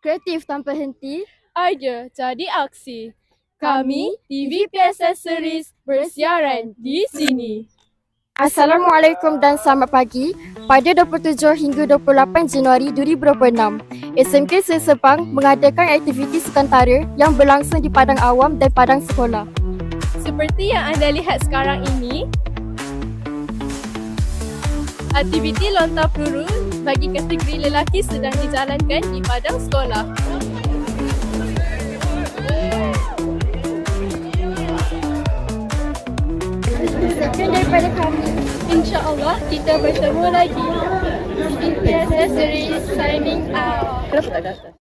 Kreatif tanpa henti. Idea jadi aksi. Kami TVP Accessories bersiaran di sini. Assalamualaikum dan selamat pagi. Pada 27 hingga 28 Januari 2026, SMK Sesepang mengadakan aktiviti sukantara yang berlangsung di padang awam dan padang sekolah. Seperti yang anda lihat sekarang ini, aktiviti lontar peluru bagi kategori lelaki sedang dijalankan di padang sekolah. Sekian daripada kami. InsyaAllah kita bertemu lagi. TVP Accessories signing out.